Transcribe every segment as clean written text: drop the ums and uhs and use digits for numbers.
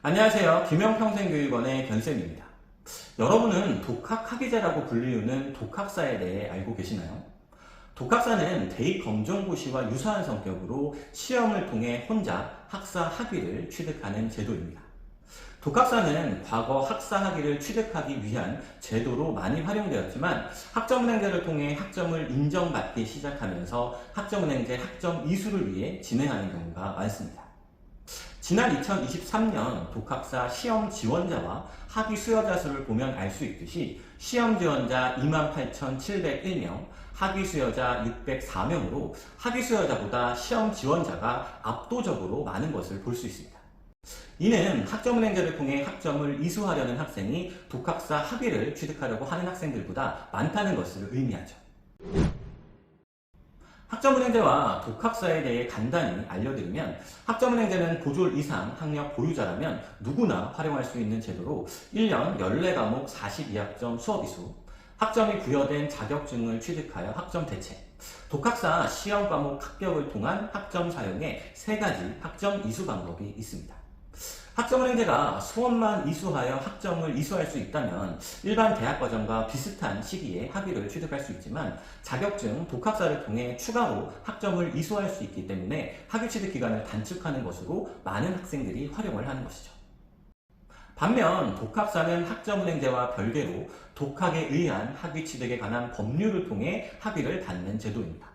안녕하세요. 김영평생교육원의 변쌤입니다. 여러분은 독학학위제라고 불리우는 독학사에 대해 알고 계시나요? 독학사는 대입검정고시와 유사한 성격으로 시험을 통해 혼자 학사 학위를 취득하는 제도입니다. 독학사는 과거 학사 학위를 취득하기 위한 제도로 많이 활용되었지만 학점은행제를 통해 학점을 인정받기 시작하면서 학점은행제 학점 이수를 위해 진행하는 경우가 많습니다. 지난 2023년 독학사 시험 지원자와 학위 수여자 수를 보면 알 수 있듯이 시험 지원자 28,701명, 학위 수여자 604명으로 학위 수여자보다 시험 지원자가 압도적으로 많은 것을 볼 수 있습니다. 이는 학점은행제를 통해 학점을 이수하려는 학생이 독학사 학위를 취득하려고 하는 학생들보다 많다는 것을 의미하죠. 학점은행제와 독학사에 대해 간단히 알려드리면, 학점은행제는 고졸 이상 학력 보유자라면 누구나 활용할 수 있는 제도로 1년 14과목 42학점 수업이수, 학점이 부여된 자격증을 취득하여 학점 대체, 독학사 시험 과목 합격을 통한 학점 사용의 3가지 학점 이수 방법이 있습니다. 학점은행제가 수업만 이수하여 학점을 이수할 수 있다면 일반 대학 과정과 비슷한 시기에 학위를 취득할 수 있지만, 자격증, 독학사를 통해 추가로 학점을 이수할 수 있기 때문에 학위 취득 기간을 단축하는 것으로 많은 학생들이 활용을 하는 것이죠. 반면 독학사는 학점은행제와 별개로 독학에 의한 학위 취득에 관한 법률을 통해 학위를 받는 제도입니다.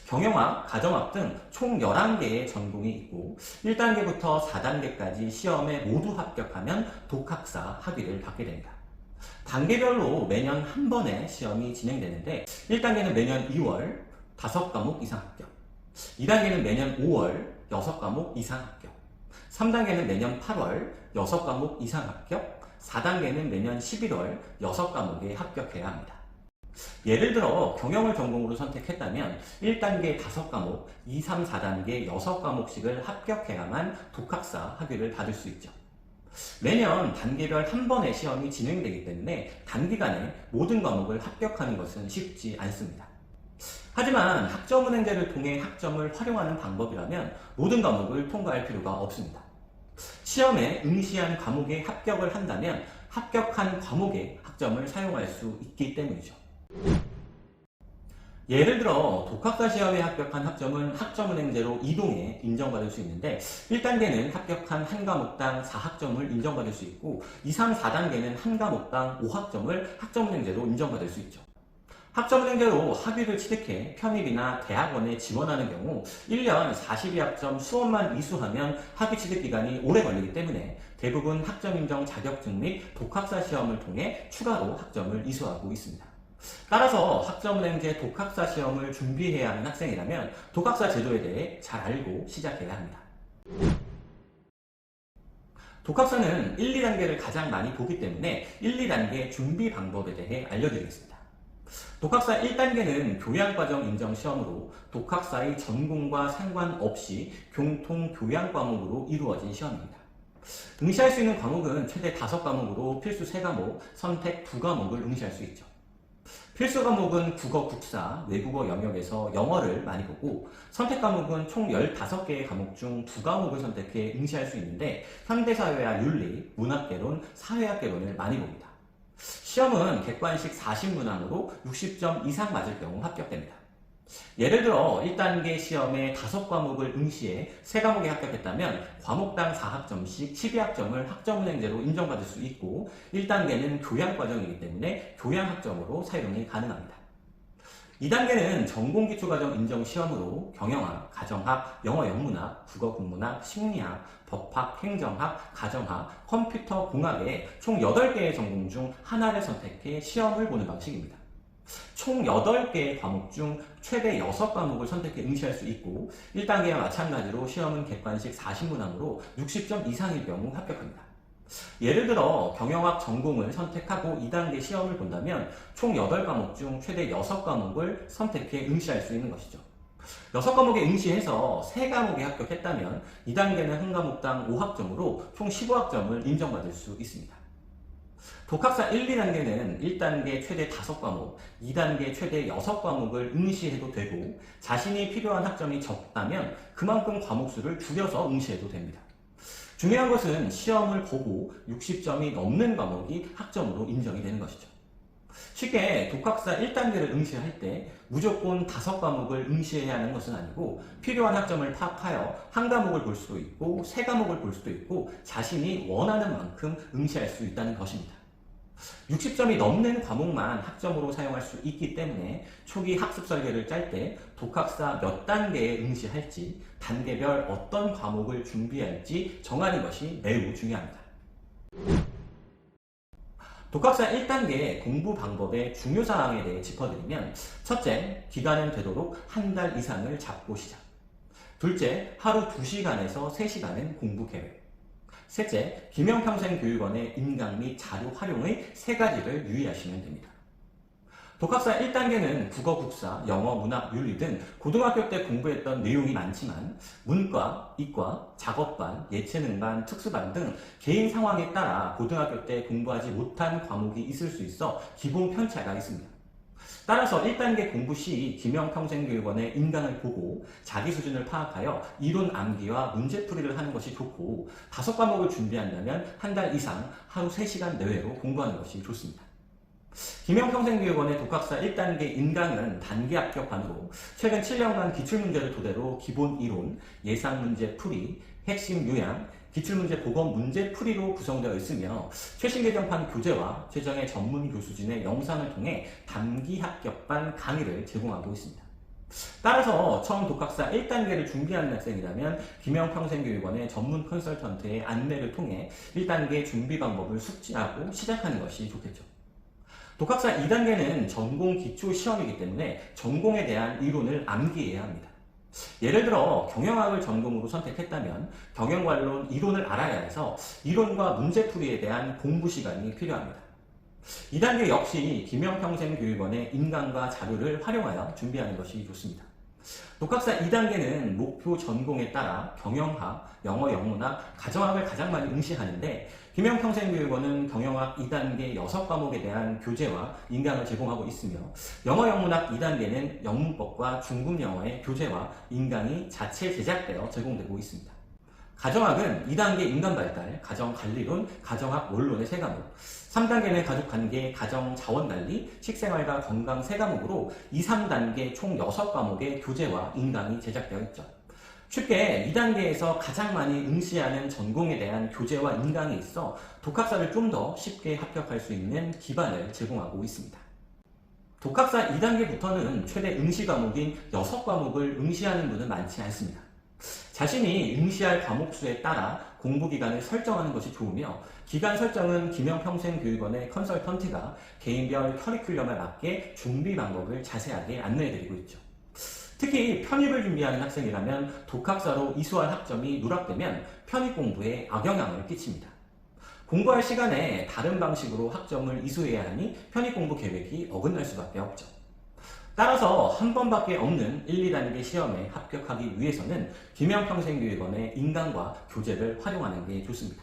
경영학, 가정학 등 총 11개의 전공이 있고 1단계부터 4단계까지 시험에 모두 합격하면 독학사 학위를 받게 됩니다. 단계별로 매년 한 번의 시험이 진행되는데, 1단계는 매년 2월 5과목 이상 합격, 2단계는 매년 5월 6과목 이상 합격, 3단계는 매년 8월 6과목 이상 합격, 4단계는 매년 11월 6과목에 합격해야 합니다. 예를 들어 경영을 전공으로 선택했다면 1단계 5과목, 2, 3, 4단계 6과목씩을 합격해야만 독학사 학위를 받을 수 있죠. 매년 단계별 한 번의 시험이 진행되기 때문에 단기간에 모든 과목을 합격하는 것은 쉽지 않습니다. 하지만 학점은행제를 통해 학점을 활용하는 방법이라면 모든 과목을 통과할 필요가 없습니다. 시험에 응시한 과목에 합격을 한다면 합격한 과목에 학점을 사용할 수 있기 때문이죠. 예를 들어 독학사 시험에 합격한 학점은 학점은행제로 이동해 인정받을 수 있는데, 1단계는 합격한 한 과목당 4학점을 인정받을 수 있고 2, 3, 4단계는 한 과목당 5학점을 학점은행제로 인정받을 수 있죠. 학점은행제로 학위를 취득해 편입이나 대학원에 지원하는 경우 1년 42학점 수업만 이수하면 학위 취득 기간이 오래 걸리기 때문에 대부분 학점인정 자격증 및 독학사 시험을 통해 추가로 학점을 이수하고 있습니다. 따라서 학점은행제 독학사 시험을 준비해야 하는 학생이라면 독학사 제도에 대해 잘 알고 시작해야 합니다. 독학사는 1, 2단계를 가장 많이 보기 때문에 1, 2단계 준비 방법에 대해 알려드리겠습니다. 독학사 1단계는 교양과정 인정 시험으로 독학사의 전공과 상관없이 공통 교양 과목으로 이루어진 시험입니다. 응시할 수 있는 과목은 최대 5과목으로 필수 3과목, 선택 2과목을 응시할 수 있죠. 필수 과목은 국어, 국사, 외국어 영역에서 영어를 많이 보고, 선택 과목은 총 15개의 과목 중 2과목을 선택해 응시할 수 있는데, 현대사회와 윤리, 문학개론, 사회학개론을 많이 봅니다. 시험은 객관식 40문항으로 60점 이상 맞을 경우 합격됩니다. 예를 들어 1단계 시험에 5과목을 응시해 3과목에 합격했다면 과목당 4학점씩 12학점을 학점은행제로 인정받을 수 있고, 1단계는 교양과정이기 때문에 교양학점으로 사용이 가능합니다. 2단계는 전공기초과정 인정시험으로 경영학, 가정학, 영어 영문학, 국어 국문학, 심리학, 법학, 행정학, 가정학, 컴퓨터 공학의 총 8개의 전공 중 하나를 선택해 시험을 보는 방식입니다. 총 8개의 과목 중 최대 6과목을 선택해 응시할 수 있고, 1단계와 마찬가지로 시험은 객관식 40문항으로 60점 이상일 경우 합격합니다. 예를 들어 경영학 전공을 선택하고 2단계 시험을 본다면 총 8과목 중 최대 6과목을 선택해 응시할 수 있는 것이죠. 6과목에 응시해서 3과목에 합격했다면 2단계는 한 과목당 5학점으로 총 15학점을 인정받을 수 있습니다. 독학사 1, 2단계는 1단계 최대 5과목, 2단계 최대 6과목을 응시해도 되고, 자신이 필요한 학점이 적다면 그만큼 과목 수를 줄여서 응시해도 됩니다. 중요한 것은 시험을 보고 60점이 넘는 과목이 학점으로 인정이 되는 것이죠. 쉽게 독학사 1단계를 응시할 때 무조건 5과목을 응시해야 하는 것은 아니고 필요한 학점을 파악하여 한 과목을 볼 수도 있고 3과목을 볼 수도 있고 자신이 원하는 만큼 응시할 수 있다는 것입니다. 60점이 넘는 과목만 학점으로 사용할 수 있기 때문에 초기 학습 설계를 짤 때 독학사 몇 단계에 응시할지 단계별 어떤 과목을 준비할지 정하는 것이 매우 중요합니다. 독학사 1단계 공부 방법의 중요사항에 대해 짚어드리면 첫째, 기간은 되도록 한 달 이상을 잡고 시작. 둘째, 하루 2시간에서 3시간은 공부 계획. 셋째, 김영평생교육원의 인강 및 자료 활용의 3가지를 유의하시면 됩니다. 독학사 1단계는 국어, 국사, 영어, 문학, 윤리 등 고등학교 때 공부했던 내용이 많지만 문과, 이과, 작업반, 예체능반, 특수반 등 개인 상황에 따라 고등학교 때 공부하지 못한 과목이 있을 수 있어 기본 편차가 있습니다. 따라서 1단계 공부 시 김영평생교육원의 인강을 보고 자기 수준을 파악하여 이론 암기와 문제풀이를 하는 것이 좋고 5과목을 준비한다면 한 달 이상 하루 3시간 내외로 공부하는 것이 좋습니다. 김영평생교육원의 독학사 1단계 인강은 단기 합격반으로 최근 7년간 기출문제를 토대로 기본 이론, 예상문제 풀이, 핵심 요약, 기출문제 보건 문제 풀이로 구성되어 있으며 최신 개정판 교재와 최정의 전문 교수진의 영상을 통해 단기 합격반 강의를 제공하고 있습니다. 따라서 처음 독학사 1단계를 준비하는 학생이라면 김영평생교육원의 전문 컨설턴트의 안내를 통해 1단계 준비 방법을 숙지하고 시작하는 것이 좋겠죠. 독학사 2단계는 전공 기초 시험이기 때문에 전공에 대한 이론을 암기해야 합니다. 예를 들어 경영학을 전공으로 선택했다면 경영관론 이론을 알아야 해서 이론과 문제풀이에 대한 공부 시간이 필요합니다. 2단계 역시 김영평생교육원의 인강과 자료를 활용하여 준비하는 것이 좋습니다. 독학사 2단계는 목표 전공에 따라 경영학, 영어, 영문학, 가정학을 가장 많이 응시하는데 김영평생교육원은 경영학 2단계 6과목에 대한 교재와 인강을 제공하고 있으며 영어, 영문학 2단계는 영문법과 중급 영어의 교재와 인강이 자체 제작되어 제공되고 있습니다. 가정학은 2단계 인간발달, 가정관리론, 가정학 원론의 3과목, 3단계는 가족관계, 가정자원관리, 식생활과 건강 3과목으로 2, 3단계 총 6과목의 교재와 인강이 제작되어 있죠. 쉽게 2단계에서 가장 많이 응시하는 전공에 대한 교재와 인강이 있어 독학사를 좀 더 쉽게 합격할 수 있는 기반을 제공하고 있습니다. 독학사 2단계부터는 최대 응시 과목인 6과목을 응시하는 분은 많지 않습니다. 자신이 응시할 과목 수에 따라 공부 기간을 설정하는 것이 좋으며 기간 설정은 김영평생교육원의 컨설턴트가 개인별 커리큘럼에 맞게 준비 방법을 자세하게 안내해드리고 있죠. 특히 편입을 준비하는 학생이라면 독학사로 이수할 학점이 누락되면 편입 공부에 악영향을 끼칩니다. 공부할 시간에 다른 방식으로 학점을 이수해야 하니 편입 공부 계획이 어긋날 수밖에 없죠. 따라서 한 번밖에 없는 1, 2단계 시험에 합격하기 위해서는 김영평생교육원의 인강과 교재를 활용하는 게 좋습니다.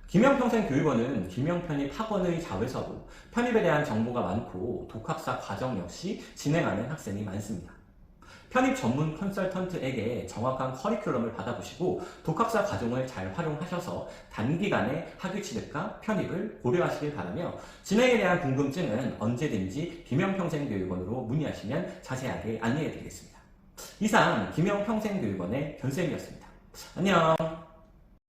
김영평생교육원은 김영편입 학원의 자회사로 편입에 대한 정보가 많고 독학사 과정 역시 진행하는 학생이 많습니다. 편입 전문 컨설턴트에게 정확한 커리큘럼을 받아보시고 독학사 과정을 잘 활용하셔서 단기간에 학위 취득과 편입을 고려하시길 바라며 진행에 대한 궁금증은 언제든지 김영평생교육원으로 문의하시면 자세하게 안내해드리겠습니다. 이상 김영평생교육원의 변쌤이었습니다. 안녕.